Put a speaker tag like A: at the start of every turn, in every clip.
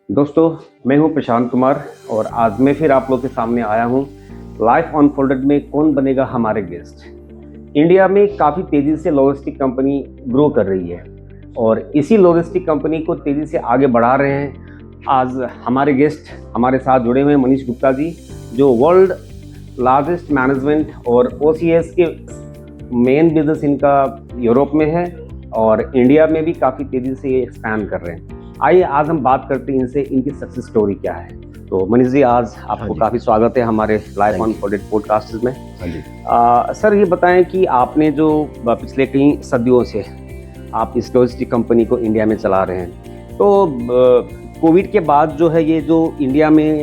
A: दोस्तों, मैं हूं प्रशांत कुमार और आज मैं फिर आप लोग के सामने आया हूं लाइफ अनफोल्डेड में कौन बनेगा हमारे गेस्ट। इंडिया में काफ़ी तेज़ी से लॉजिस्टिक कंपनी ग्रो कर रही है और इसी लॉजिस्टिक कंपनी को तेज़ी से आगे बढ़ा रहे हैं। आज हमारे गेस्ट हमारे साथ जुड़े हुए हैं मनीष गुप्ता जी, जो वर्ल्ड लार्जेस्ट मैनेजमेंट और ओसीएस के मेन बिजनेस इनका यूरोप में है और इंडिया में भी काफ़ी तेज़ी से ये एक्सपैंड कर रहे हैं। आइए आज हम बात करते हैं इनसे, इनकी सक्सेस स्टोरी क्या है। तो मनीष जी, आज आपको काफ़ी स्वागत है हमारे लाइफ अनफोल्डेड पॉडकास्ट में। सर, ये बताएं कि आपने जो पिछले कई सदियों से आप इस लॉजिस्टिक कंपनी को इंडिया में चला रहे हैं, तो कोविड के बाद जो है ये जो इंडिया में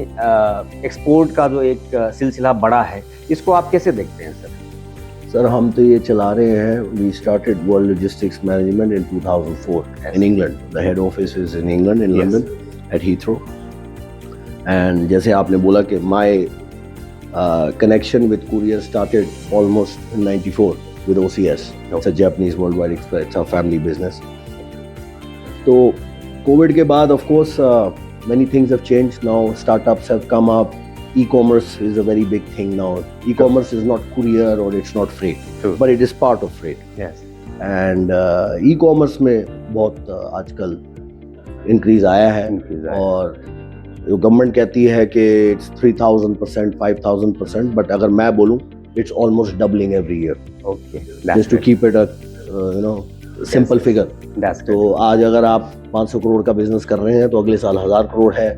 A: एक्सपोर्ट का जो एक सिलसिला बढ़ा है, इसको आप कैसे देखते हैं सर?
B: सर, हम तो ये चला रहे हैं। We started World Logistics Management in 2004 in England. The head office is in England, in London at Heathrow. And जैसे आपने बोला कि my connection with courier started almost in 94 with OCS. It's a Japanese worldwide express. It's a family business. तो Covid के बाद of course many things have changed. Now startups have come up. E-commerce is a very big thing now. E-commerce is not courier or it's not freight, but it is part of freight.
A: Yes.
B: And e-commerce में बहुत आजकल increase आया है और जो government कहती है कि it's 3000%, 5000%, but अगर मैं बोलूँ it's almost doubling every year.
A: Okay.
B: Just to keep it a simple figure. तो आज अगर आप 500 करोड़ का बिजनेस कर रहे हैं तो अगले साल 1000 करोड़ है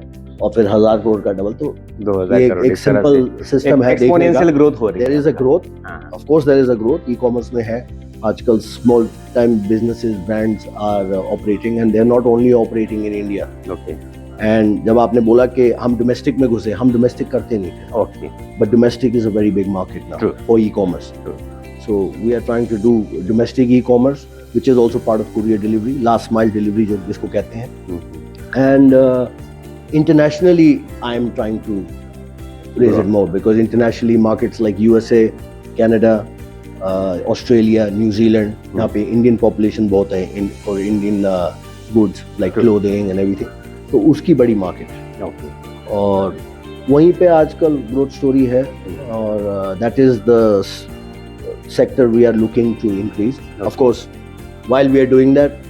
B: और फिर 1000 करोड़ का डबल। तो
A: 2000 करोड़
B: एक सिंपल सिस्टम है।
A: एक्सपोनेंशियल ग्रोथ हो रही है।
B: There is a growth, of course there is a growth. E commerce में है आजकल small time businesses, brands are operating and they are not only operating in India.
A: Okay.
B: And जब आपने बोला कि हम डोमेस्टिक में घुसे, हम डोमेस्टिक करते नहीं थे।
A: Okay.
B: But domestic is a very big market now for e commerce. So we are trying to do domestic e commerce which is also part of courier delivery, last mile delivery जो जिसको कहते हैं। And internationally I am trying to raise it more because internationally markets like USA, Canada, Australia, New Zealand, यहाँ पे Indian population बहुत है for Indian goods like clothing and everything, तो उसकी बड़ी market है। और वहीं पे आजकल growth story है और that is the sector we are looking to increase. Of course, while we are doing that,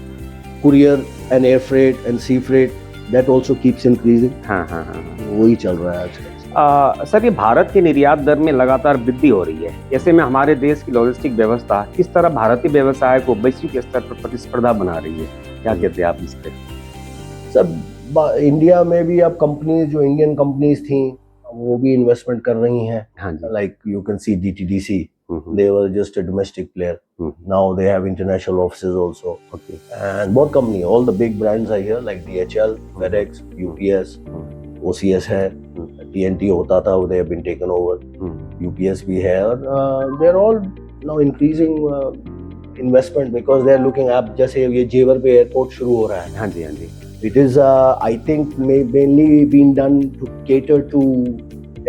B: courier and air freight and sea freight that also keeps increasing.
A: हाँ।
B: वही चल रहा है आजकल।
A: सर, ये भारत के निर्यात दर में लगातार वृद्धि हो रही है। ऐसे में हमारे देश की लॉजिस्टिक व्यवस्था किस तरह भारतीय व्यवसाय को वैश्विक स्तर पर प्रतिस्पर्धा बना रही है? क्या कहते हैं आप इस पे?
B: सब इंडिया में भी अब कंपनीज, जो इंडियन कंपनीज थी, वो भी इन्वेस्टमेंट कर रही हैं। Like you can see DTDC, they were just a domestic player. Now they have international offices also.
A: Okay.
B: And more company, all the big brands are here like DHL, FedEx, UPS, OCS है, TNT होता था, they have been taken over. UPS भी है और they're all now increasing investment because they're looking at, जैसे ये जेवर पे एयरपोर्ट शुरू हो रहा है।
A: हाँ जी।
B: It is I think mainly being done to cater to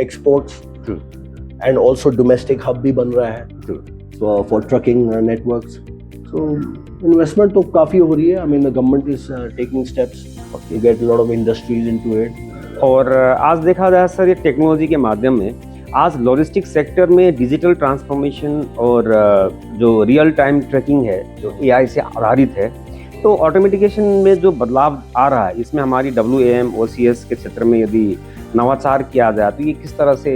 B: exports.
A: True.
B: And also domestic hub भी बन रहा है for trucking networks. So investment तो काफी हो रही है। I mean the government is taking steps to get a lot of industries into it.
A: और आज देखा जाए सर, ये टेक्नोलॉजी के माध्यम में आज लॉजिस्टिक सेक्टर में डिजिटल ट्रांसफॉर्मेशन और जो रियल टाइम ट्रैकिंग है, जो AI से आधारित है, तो ऑटोमेटिकेशन में जो बदलाव आ रहा है, इसमें हमारी WAM, OCS के क्षेत्र में यदि नवाचार किया जाए तो ये किस तरह से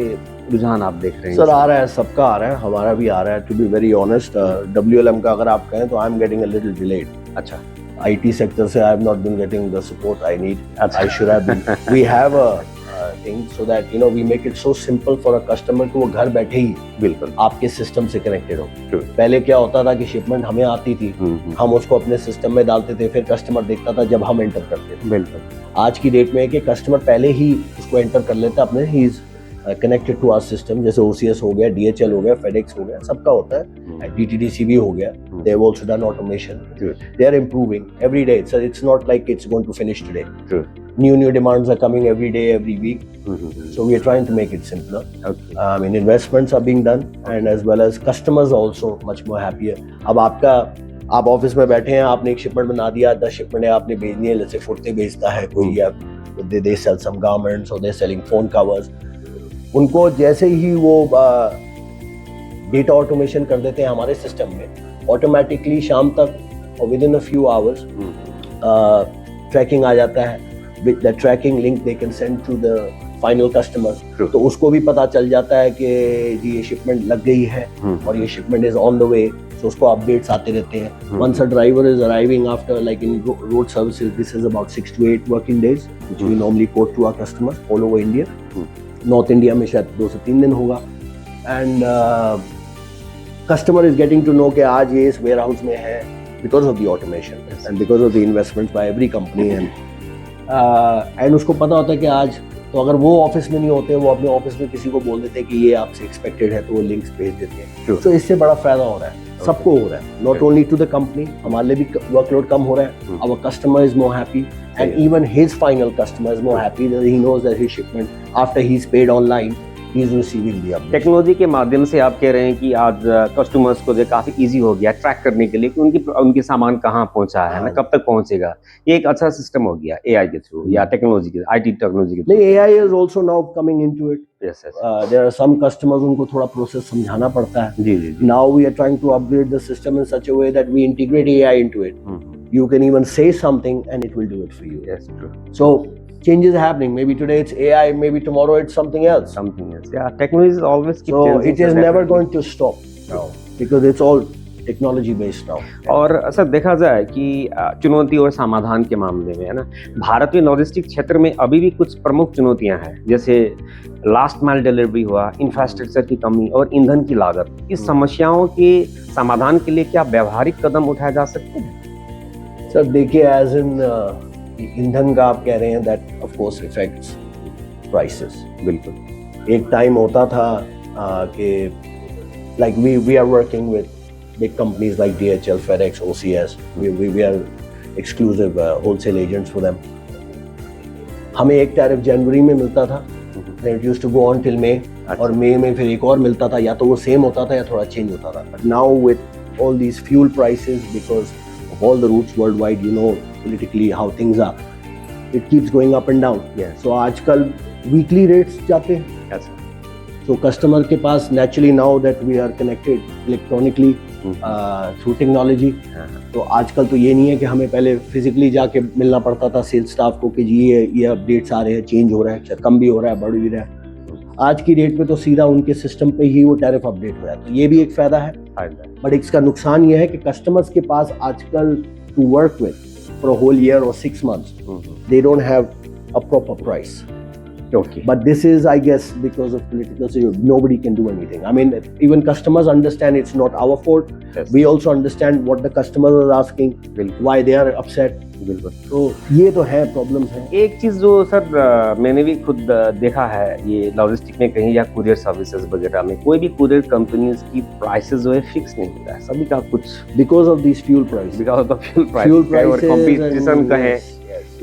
A: रुझान आप देख रहे हैं?
B: सर, आ रहा है, सबका आ रहा है, हमारा भी आ रहा है। To be very honest, WLM का अगर आप कहें तो I am getting a little delayed.
A: अच्छा।
B: IT सेक्टर से I have not been getting the support I need. I should have been. We have a thing so that you know we make it so simple for a customer कि वो घर बैठे ही बिल्कुल आपके system से connected हो। पहले क्या होता था कि शिपमेंट हमें आती थी, हम उसको अपने सिस्टम में डालते थे, फिर कस्टमर देखता था जब हम एंटर करते थे।
A: बिल्कुल। आज
B: की डेट में कि कस्टमर पहले ही उसको एंटर कर लेता अपने, he is connected to our system. जैसे OCS हो गया, DHL हो गया, FedEx हो गया, सबका होता है। DTDC भी हो गया। They have also done automation. They are improving every day. So it's not like it's going to finish today. New demands are coming every day, every week. So we are trying to make it simpler. I mean investments are being done and as well as customers are also much more happier. अब आप office में बैठे हैं, आपने एक shipment बना दिया, 10 shipment आपने भेजनी है, जैसे कुर्ते भेजता है कोई या they sell some garments or they're selling phone covers. उनको जैसे ही वो डेटा ऑटोमेशन कर देते हैं हमारे सिस्टम में, ऑटोमेटिकली शाम तक और within a few hours tracking आ जाता है. With the tracking link they can send to the final customer. तो उसको भी पता चल जाता है कि जी ये शिपमेंट लग गई है और ये shipment is on the way. So उसको अपडेट्स आते रहते हैं. Once a driver is arriving after, like in road services, this is about 6 to 8 working days, which we normally quote to our customers all over India. North India में शायद 2 से 3 दिन होगा. And customer is getting to know कि आज ये इस warehouse में है because of the automation and because of the investments by every company. And उसको पता होता है कि आज तो अगर वो ऑफिस में नहीं होते, वो अपने ऑफिस में किसी को बोल देते हैं कि ये आपसे एक्सपेक्टेड है, तो वो लिंक्स भेज देते हैं. तो इससे बड़ा फायदा हो रहा है, सबको हो रहा है. Not only to the company, हमारे लिए भी वर्कलोड कम हो रहा है. Our customer is more happy and even his final customer is more happy that he knows that his shipment after he is paid online he is receiving the update.
A: Technology के माध्यम से आप कह रहे हैं कि आज कस्टमर्स को जो काफी इजी हो गया ट्रैक करने के लिए कि उनकी सामान कहाँ पहुंचा है ना, कब तक पहुंचेगा. ये एक अच्छा सिस्टम हो गया एआई के थ्रू या टेक्नोलॉजी के आईटी टेक्नोलॉजी के थ्रू.
B: नहीं, AI is also now coming into it.
A: Yes yes.
B: There are some customers, उनको थोड़ा प्रोसेस समझाना पड़ता है.
A: जी जी.
B: Now we are trying to upgrade the system in such a way that we integrate AI into it. You can even say something and it will do it for you.
A: Yes, true.
B: So changes are happening. Maybe today it's AI, maybe tomorrow it's something else.
A: Something else. Yeah, technology is always keep
B: So
A: changing.
B: it is never going to stop now because it's all technology based now.
A: और sir देखा जाए कि चुनौती और समाधान के मामले में है ना, भारत में लॉजिस्टिक क्षेत्र में अभी भी कुछ प्रमुख चुनौतियां हैं, जैसे लास्ट माइल डिलीवरी हुआ, इंफ्रास्ट्रक्चर की कमी और ईंधन की लागत. इस समस्याओं के समाधान के लिए क्या व्यावहारिक कदम उठाए जा सकते हैं?
B: सर देखिए, एज इन ईंधन का आप कह रहे हैं, that of course affects prices.
A: बिल्कुल.
B: एक टाइम होता था कि like we are working with big companies like DHL, FedEx, OCS. We are exclusive wholesale agents for them. हमें एक टैरिफ जनवरी में मिलता था, then it used to go on till May, और मई में फिर एक और मिलता था, या तो वो सेम होता था या थोड़ा चेंज होता था. But now with all these fuel prices, because of all the routes worldwide, you know politically how things are, it keeps going up and down.
A: Yes.
B: So आजकल weekly rates जाते हैं.
A: Yes.
B: So customer के पास naturally now that we are connected electronically through technology, तो आजकल तो ये नहीं है कि हमें पहले फिजिकली जाके मिलना पड़ता था सेल्स स्टाफ को कि जी ये अपडेट्स आ रहे हैं, चेंज हो रहा है, शायद कम भी हो रहा है, बढ़ भी रहा है. आज की डेट में तो सीधा उनके सिस्टम पे ही वो टैरिफ अपडेट हो रहा है. तो ये भी एक फायदा है. बट इसका नुकसान ये है कि कस्टमर्स के पास आजकल to work with for a whole year और 6 months they don't have a proper price.
A: Okay.
B: But this is, I guess, because of political situation, nobody can do anything. I mean, even customers understand it's not our fault.
A: Yes.
B: We also understand what the customers are asking, why they are upset.
A: बिल्कुल.
B: तो ये तो है, problems हैं.
A: एक चीज जो sir मैंने भी खुद देखा है, ये लॉजिस्टिक में कहीं या कुरियर सर्विसेज वगैरह में कोई भी कुरियर कंपनीज की प्राइसेस जो है फिक्स नहीं होता है, सभी का कुछ
B: because of this fuel price,
A: because of the fuel price और कंपटीशन का है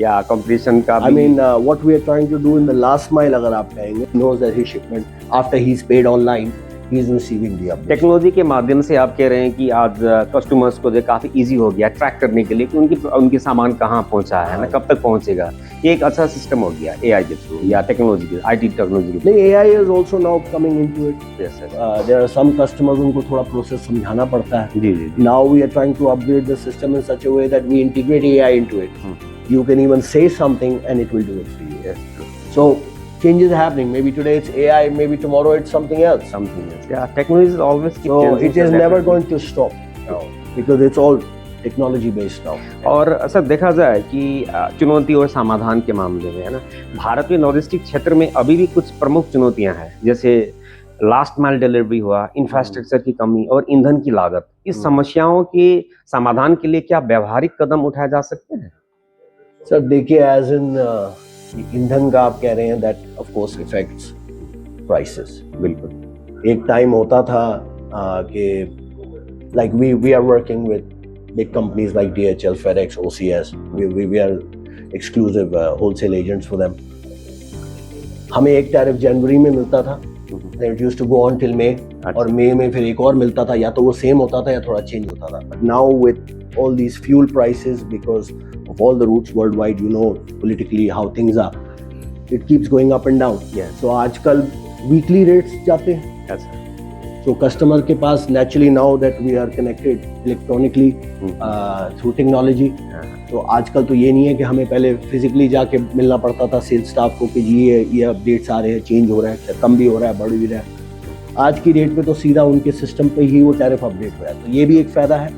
A: या कंपटीशन का.
B: I mean, what we are trying to do in the last mile, अगर आप कहेंगे, knows that his shipment after he's paid online, he is receiving the update.
A: Technology के माध्यम से आप कह रहे हैं कि आज कस्टमर्स को जो काफी इजी हो गया ट्रैक करने के लिए कि उनकी सामान कहाँ पहुंचा है ना, कब तक पहुंचेगा. ये एक अच्छा सिस्टम हो गया एआई के थ्रू या टेक्नोलॉजी के आईटी टेक्नोलॉजी के थ्रू.
B: नहीं, AI is also now coming into it.
A: Yes yes.
B: There are some customers, उनको थोड़ा प्रोसेस समझाना पड़ता है.
A: जी जी.
B: Now we are trying to upgrade the system in such a way that we integrate AI into it. You can even say something and it will do it for you.
A: Yes, true.
B: So changes are happening. Maybe today it's AI, maybe tomorrow it's something else.
A: Something else. Yeah, technology is always keep
B: So
A: changing.
B: it is never going to stop now because it's all technology based now.
A: और sir देखा जाए कि चुनौती और समाधान के मामले में है ना, भारत में लॉजिस्टिक क्षेत्र में अभी भी कुछ प्रमुख चुनौतियां हैं, जैसे लास्ट माइल डिलीवरी हुआ, इंफ्रास्ट्रक्चर की कमी और ईंधन की लागत. इस समस्याओं के समाधान के लिए क्या व्यावहारिक कदम उठाए जा सकते हैं?
B: सर देखिए, एज इन ईंधन का आप कह रहे हैं, that of course affects prices.
A: बिल्कुल.
B: एक टाइम होता था कि like we are working with big companies like DHL, FedEx, OCS. We are exclusive wholesale agents for them. हमें एक टैरिफ जनवरी में मिलता था, then it used to go on till May, और मई में फिर एक और मिलता था, या तो वो सेम होता था या थोड़ा चेंज होता था. But now with all these fuel prices, because of all the routes worldwide, you know politically how things are. It keeps going up and down.
A: Yes.
B: So आजकल weekly rates जाते हैं.
A: Yes.
B: So customer के पास naturally now that we are connected electronically through technology. तो आजकल तो ये नहीं है कि हमें पहले फिजिकली जाके मिलना पड़ता था सेल्स स्टाफ को कि जी ये अपडेट्स आ रहे हैं, चेंज हो रहा है, कम भी हो रहा है, बढ़ भी रहा है. आज की डेट पे तो सीधा उनके सिस्टम पे ही वो टैरिफ अपडेट हो रहा है. तो ये भी एक फायदा है.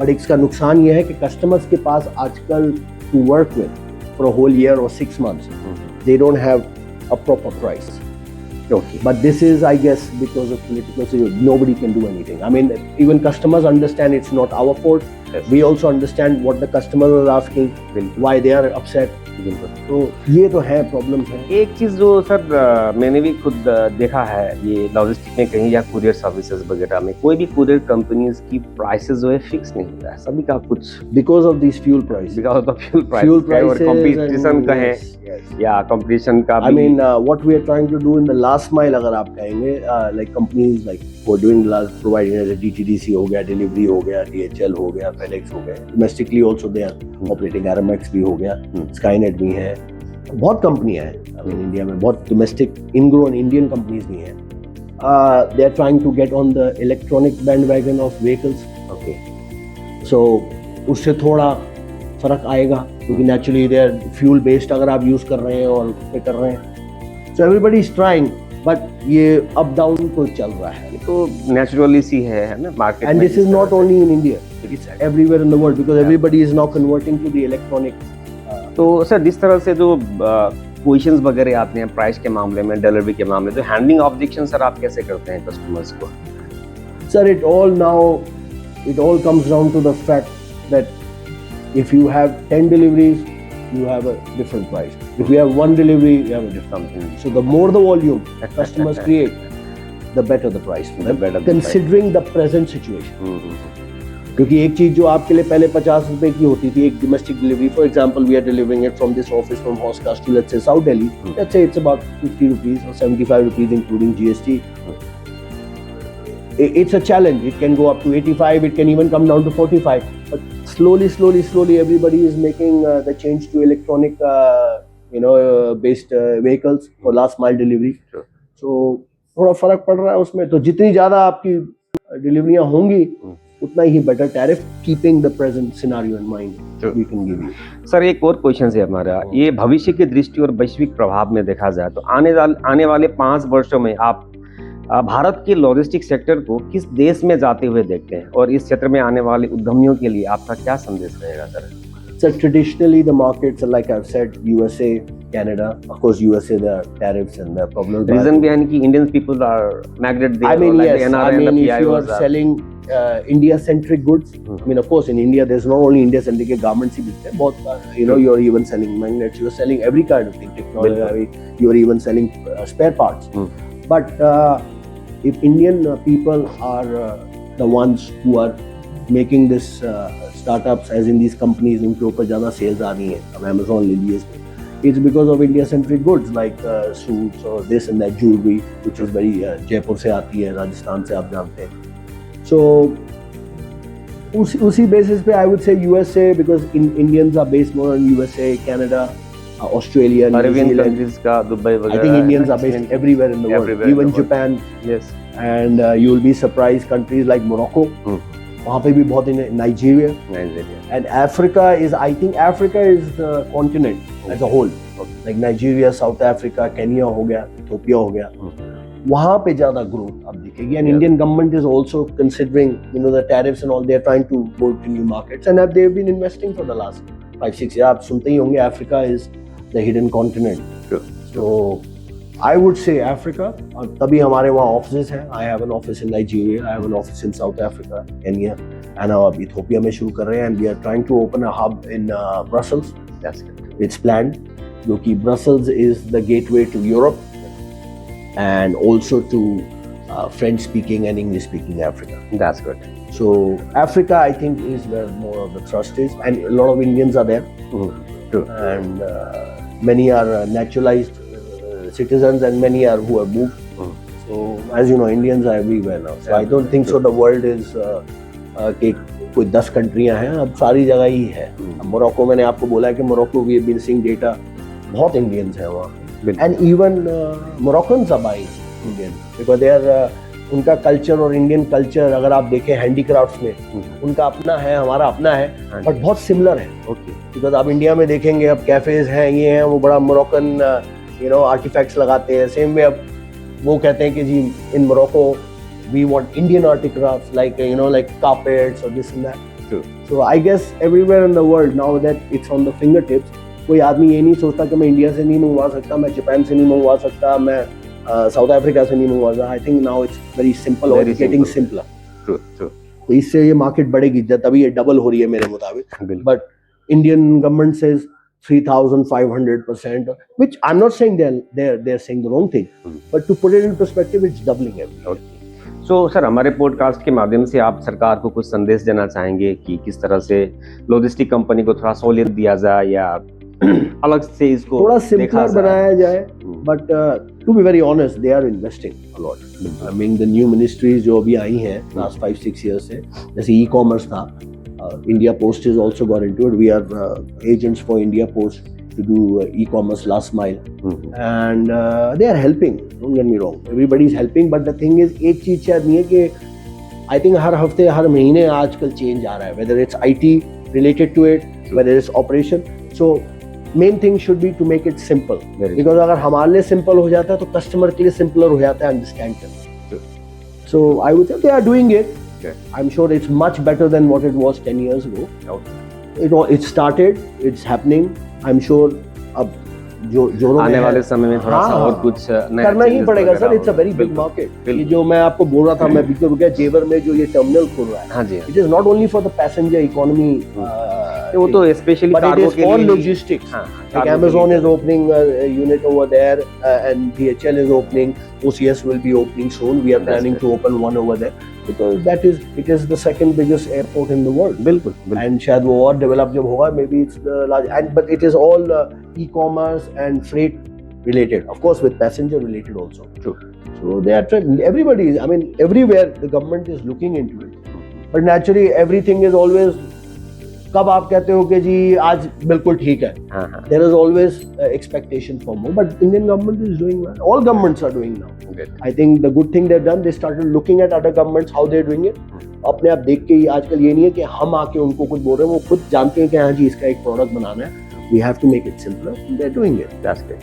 B: बट इसका नुकसान ये है कि कस्टमर्स के पास आजकल to work with for a whole year और 6 months they don't have a proper price.
A: Okay.
B: But this is, I guess, because of political situation, nobody can do anything. I mean, even customers understand it's not our fault.
A: Yes.
B: We also understand what the customers are asking, why they are upset. तो ये तो है problems है.
A: एक चीज़ जो sir मैंने भी खुद देखा है, ये लॉजिस्टिक में कहीं या कुरियर सर्विसेज वगैरह में कोई भी कुरियर कंपनीज की प्राइसेस जो है फिक्स नहीं होता है, सभी का कुछ
B: because of this fuel price,
A: because of the fuel price और कंपटीशन का है या कंपटीशन का.
B: I mean, what we are trying to do in the last mile, अगर आप कहेंगे, like companies like who are doing last providing as a DTDC हो गया, डिलीवरी हो गया, DHL हो गया, FedEx हो गया, domestically also they are operating, Aramex भी हो गया, Skynet भी है, बहुत कंपनियां हैं. I mean, इंडिया में बहुत domestic ingrown Indian companies भी हैं. They are trying to get on the electronic bandwagon of vehicles.
A: Okay.
B: So उससे थोड़ा फर्क आएगा क्योंकि naturally they are fuel based अगर आप यूज कर रहे हैं और पे कर रहे हैं. So everybody is trying, but ये अप डाउन तो चल रहा है.
A: ये तो नेचुरली सी है ना market.
B: And this is not only in India, it's everywhere in the world because everybody is now converting to the electronic.
A: तो सर जिस तरह से जो क्वेश्चंस वगैरह आते हैं प्राइस के मामले में, डिलीवरी के मामले, तो हैंडलिंग ऑब्जेक्शन सर आप कैसे करते हैं कस्टमर्स को?
B: Sir it all comes down to the fact that if you have 10 deliveries, you have a different price. If you have one delivery, you have a different price. So the more the volume customers create, the better the price for them, considering the present situation. क्योंकि एक चीज जो आपके लिए पहले 50 रुपए की होती थी, एक domestic delivery, for example, we are delivering it from this office from Hoskas to let's say South Delhi. Let's say it's about 50 rupees or 75 rupees including GST. It's a challenge. It can go up to 85. It can even come down to 45. But slowly, everybody is making the change to electronic, based vehicles for last mile delivery.
A: Sure.
B: So थोड़ा फर्क पड़ रहा है उसमें. तो जितनी ज्यादा आपकी डिलीवरियां होंगी, उतना ही better tariff, keeping the present scenario in mind, we can give you.
A: Sir एक और क्वेश्चन है हमारा, ये भविष्य की दृष्टि और वैश्विक प्रभाव में देखा जाए तो आने वाले 5 वर्षों में आप भारत के लॉजिस्टिक सेक्टर को किस देश में जाते हुए देखते हैं, और इस क्षेत्र में आने वाले उद्यमियों के लिए आपका क्या संदेश रहेगा sir?
B: So traditionally the markets are, like I've said, USA, Canada. Of course, USA there are tariffs and there are problems.
A: Reason behind कि Indian people are migrated there.
B: I mean,
A: like
B: yes.
A: NRI
B: I mean, if you are
A: PIOs
B: selling India-centric goods, I mean, of course, in India there's not only India-centric garments ही बिकते हैं, बहुत you're even selling magnets, you're selling every kind of thing, technology, you're even selling spare parts. But if Indian people are the ones who are making this startups, as in these companies, उनके ऊपर ज़्यादा sales आ रही हैं, अब Amazon ले लिए, it's because of India-centric goods like suits or this and that jewelry, which is very Jaipur से आती है, राजस्थान से आप जानते हैं. So उसी basis पे I would say USA, because Indians are based more in USA, Canada, Australia, New
A: Arabian
B: Zealand.
A: countries का दुबई वगैरह.
B: I think Indians are based everywhere in the world, even Japan.
A: Yes.
B: And you will be surprised, countries like Morocco, वहाँ पे भी बहुत, in Nigeria. And Africa is, I think Africa is the continent as a whole. Like Nigeria, South Africa, Kenya हो गया, Ethiopia हो गया. वहाँ पे ज़्यादा growth आप देखेंगे. And Indian government is also considering, the tariffs and all. They are trying to go to new markets, and they have been investing for the last 5-6 years. आप सुनते ही होंगे, Africa is the hidden continent.
A: Sure.
B: So I would say Africa, और तभी हमारे वहाँ offices हैं. I have an office in Nigeria, I have an office in South Africa, Kenya, and अब Ethiopia में शुरू कर रहे हैं, and we are trying to open a hub in Brussels.
A: That's good.
B: It's planned, क्योंकि Brussels is the gateway to Europe and also to French-speaking and English-speaking Africa.
A: That's good.
B: So Africa, I think, is where more of the thrust is, and a lot of Indians are there.
A: True.
B: And many are naturalized citizens, and many are who have moved. So as you know, Indians are everywhere now. So I don't think so the world is कोई 10 कंट्रियां हैं, अब सारी जगह ही है। Morocco, मैंने आपको बोला है कि Morocco we have been seeing data, बहुत इंडियंस हैं वहाँ, and even Moroccans are buying Indian because they are, उनका कल्चर और इंडियन कल्चर अगर आप देखें हैंडीक्राफ्ट्स में, उनका अपना है, हमारा अपना है, बट बहुत सिमिलर है। बिकॉज आप इंडिया में देखेंगे अब कैफेज हैं, ये हैं, वो बड़ा मोरक्कन आर्टिफैक्ट्स लगाते हैं। सेम वे अब वो कहते हैं कि जी in Morocco we want Indian artifacts like like carpets or this and that.
A: True.
B: So I guess everywhere in the world now that it's on the fingertips, कोई आदमी ये नहीं सोचता कि मैं इंडिया से नहीं मंगवा सकता, मैं जापान से नहीं मंगवा सकता, मैं साउथ अफ्रीका से नहीं मंगवा सकता। I think now it's very simple और गेटिंग सिंपलर।
A: True true.
B: तो इससे ये मार्केट बढ़ेगी, तभी ये डबल हो रही है मेरे मुताबिक। But Indian government says 3,500%, which I'm not saying they're saying the wrong thing, but to put it in perspective, it's doubling every year.
A: So sir, हमारे पॉडकास्ट के माध्यम से आप सरकार को कुछ संदेश देना चाहेंगे कि किस तरह से लॉजिस्टिक कंपनी को थोड़ा सहूलियत दिया जाए या अलग से इसको
B: थोड़ा सिंपलर बनाया जाए। But to be very honest, they are investing a lot. I mean the new ministries जो अभी आई हैं लास्ट 5-6 years से, जैसे ई कॉमर्स था, India Post is also got into it. We are agents for India Post to do e-commerce last mile, and they are helping, don't get me wrong, everybody is helping, but the thing is एक चीज शायद नहीं है कि I think हर हफ्ते हर महीने आजकल change आ रहा है, whether it's IT related to it, whether it's operation, so main thing should be to make it simple, because अगर हमारे लिए simple हो जाता है तो customer के लिए simpler हो जाता है understand करना। So I would say they are doing it. I'm sure it's much better than what it was 10 years ago. It started, it's happening. I'm sure अब जो
A: आने वाले समय में थोड़ा सा और कुछ नया
B: करना ही पड़ेगा sir. It's a very big market. ये जो मैं आपको बोल रहा था, मैं बीते रुक गया, जेवर में जो ये टर्मिनल खुल रहा है,
A: हाँ जी,
B: it is not only for the passenger economy,
A: वो तो स्पेशली
B: कार्गो के लिए, for logistics. Like Amazon is opening a unit over there, and DHL is opening. OCS will be opening soon. We are planning to open one over there because it is the second biggest airport in the world.
A: बिल्कुल।
B: And शायद वो और develop जब होगा, maybe it's the large, but it is all e-commerce and freight related, of course with passenger related also.
A: True.
B: So they are trying. Everybody is, I mean, everywhere the government is looking into it. But naturally, everything is always, कब आप कहते हो कि जी आज बिल्कुल ठीक है, there is always expectation for more, but Indian government is doing well. All governments are doing now. I think the good thing they've done, they started looking at other governments how they're doing it. अपने आप देख के ही, आजकल ये नहीं है कि हम आके उनको कुछ बोल रहे हैं, वो खुद जानते हैं कि हाँ जी इसका एक प्रोडक्ट बनाना है, we have to make it simpler. They're doing it.
A: That's great.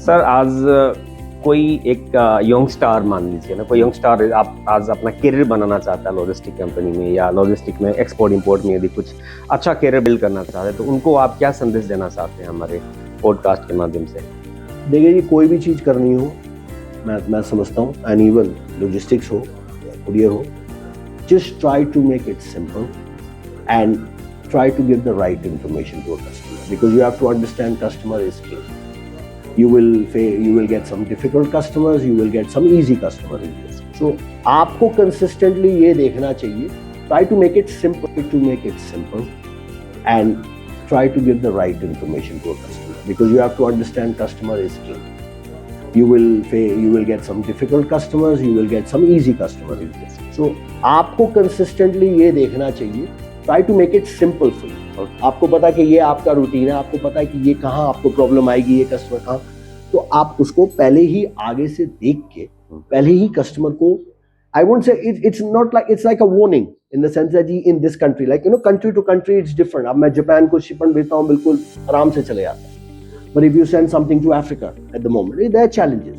A: Sir, आज कोई एक यंग स्टार मान लीजिए ना, कोई यंग स्टार आप आज अपना करियर बनाना चाहता है लॉजिस्टिक कंपनी में या लॉजिस्टिक में, एक्सपोर्ट इंपोर्ट में, यदि कुछ अच्छा करियर बिल्ड करना चाहते हैं तो उनको आप क्या संदेश देना चाहते हैं हमारे पॉडकास्ट के माध्यम से?
B: देखिए जी, कोई भी चीज़ करनी हो, मैं समझता हूँ, एंड इवन लॉजिस्टिक्स हो या कुरियर हो, just try to make it simple and try to give the right information to a customer, because you have to understand customer is king. You will get some difficult customers, you will get some easy customers. So आपको consistently ये देखना चाहिए, try to make it simple and try to give the right information to a customer, because you have to understand customer is king. You will get some difficult customers, you will get some easy customers. So आपको consistently ये देखना चाहिए, try to make it simple for you. आपको पता कि ये आपका routine है, आपको पता है कि ये कहाँ आपको प्रॉब्लम आएगी, ये कस्टमर कहाँ, तो आप उसको पहले ही आगे से देख के पहले ही कस्टमर को, I won't say it's not like, it's like a warning in the sense that in this country, like country to country it's different. अब मैं जापान को शिपमेंट भेजता हूँ, बिल्कुल आराम से चले जाता है, but if you send something to Africa at the moment, there are challenges.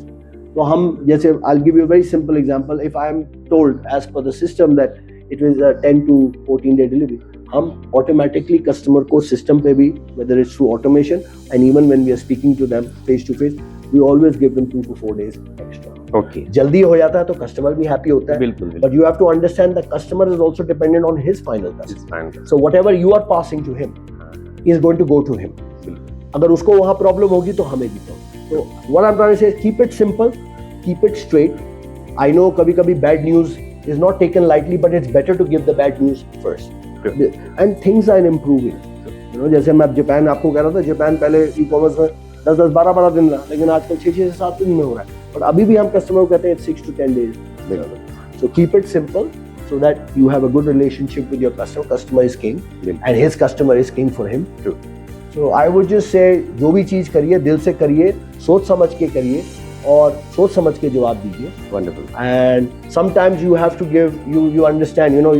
B: तो हम जैसे, I'll give you a very simple example. If I am told as per the system that it was a 10 to 14 day delivery, हम automatically customer को system पे भी, whether it's through automation and even when we are speaking to them face to face, we always give them 2 to 4 days extra.
A: Okay.
B: जल्दी हो जाता है तो customer भी happy होता है.
A: बिल्कुल.
B: But you have to understand the customer is also dependent on his final customer. So whatever you are passing to him is going to go to him. अगर उसको वहाँ problem होगी तो हमें भी problem. So what I'm trying to say is keep it simple, keep it straight. I know कभी-कभी bad news is not taken lightly, but it's better to give the bad news first. And things are improving. जैसे मैं Japan आपको कह रहा था, Japan पहले ई commerce में 10-10, 12-12 दिन रहा, लेकिन आजकल 6 से 7 दिन में हो रहा है, पर अभी भी हम कस्टमर को कहते हैं 6 to 10 days. So keep it simple, so that you have a good relationship with your customer. Customer is king, and his customer is king for him.
A: True.
B: So I would just say, जो भी चीज करिए दिल से करिए, सोच समझ के करिए और सोच समझ के जवाब दीजिए.
A: Wonderful.
B: And sometimes you have to give, you understand, you know,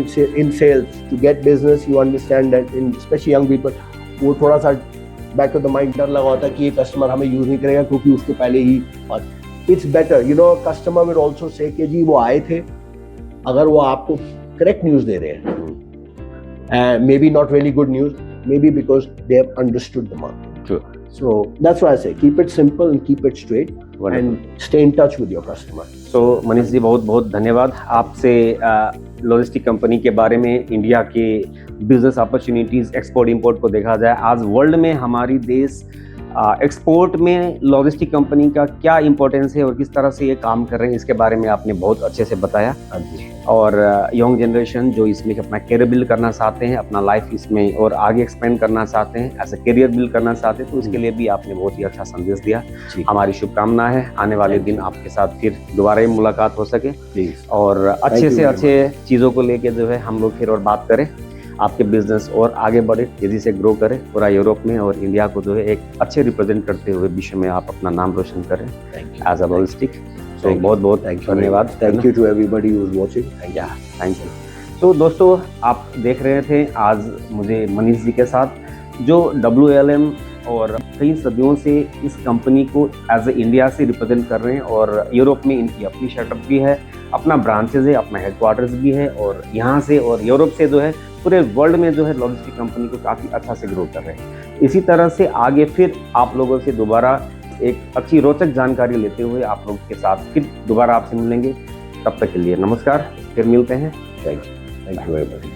B: in sales to get business, you understand that in especially young people, वो थोड़ा सा बैक ऑफ द माइंड डर लगा होता है कि ये कस्टमर हमें यूज नहीं करेगा क्योंकि उसके पहले ही. और it's better, you know, customer will also say कि जी वो आए थे, अगर वो आपको करेक्ट न्यूज दे रहे हैं, and may be not really good news, may be because they have understood the market.
A: True.
B: So that's why I say keep it simple and keep it straight.
A: Wonderful.
B: And stay in touch with your customer.
A: So Manish ji, बहुत बहुत धन्यवाद. आपसे logistic company के बारे में, India के business opportunities, export import को देखा जाए, आज वर्ल्ड में हमारी देश एक्सपोर्ट में लॉजिस्टिक कंपनी का क्या इंपॉर्टेंस है और किस तरह से ये काम कर रहे हैं, इसके बारे में आपने बहुत अच्छे से बताया.
B: हाँ जी.
A: और यंग जनरेशन जो इसमें अपना करियर बिल्ड करना चाहते हैं, अपना लाइफ इसमें और आगे एक्सपेंड करना चाहते हैं, एज ए करियर बिल्ड करना चाहते हैं, तो इसके लिए भी आपने बहुत ही अच्छा संदेश दिया. हमारी शुभकामना है आने वाले दिन आपके साथ फिर दोबारा ही मुलाकात हो सके,
B: प्लीज,
A: और अच्छे से अच्छे चीज़ों को लेके जो है हम लोग फिर और बात करें, आपके बिजनेस और आगे बढ़े, तेजी से ग्रो करें, पूरा यूरोप में और इंडिया को जो है एक अच्छे रिप्रेजेंट करते हुए विश्व में आप अपना नाम रोशन करें एज अ लॉजिस्टिक. तो बहुत बहुत धन्यवाद.
B: Thank you to everybody who is watching.
A: Thank you. तो दोस्तों, आप देख रहे थे आज मुझे मनीष जी के साथ, जो WLM और कई सदियों से इस कंपनी को एज ए इंडिया से रिप्रेजेंट कर रहे हैं, और यूरोप में इनकी अपनी सेटअप भी है, अपना ब्रांचेज है, अपना हेडक्वार्टर्स भी है, और यहाँ से और यूरोप से जो है पूरे वर्ल्ड में जो है लॉजिस्टिक कंपनी को काफ़ी अच्छा से ग्रो कर रहे हैं. इसी तरह से आगे फिर आप लोगों से दोबारा एक अच्छी रोचक जानकारी लेते हुए आप लोगों के साथ फिर दोबारा आपसे मिलेंगे. तब तक के लिए नमस्कार, फिर मिलते हैं.
B: Thank you very much.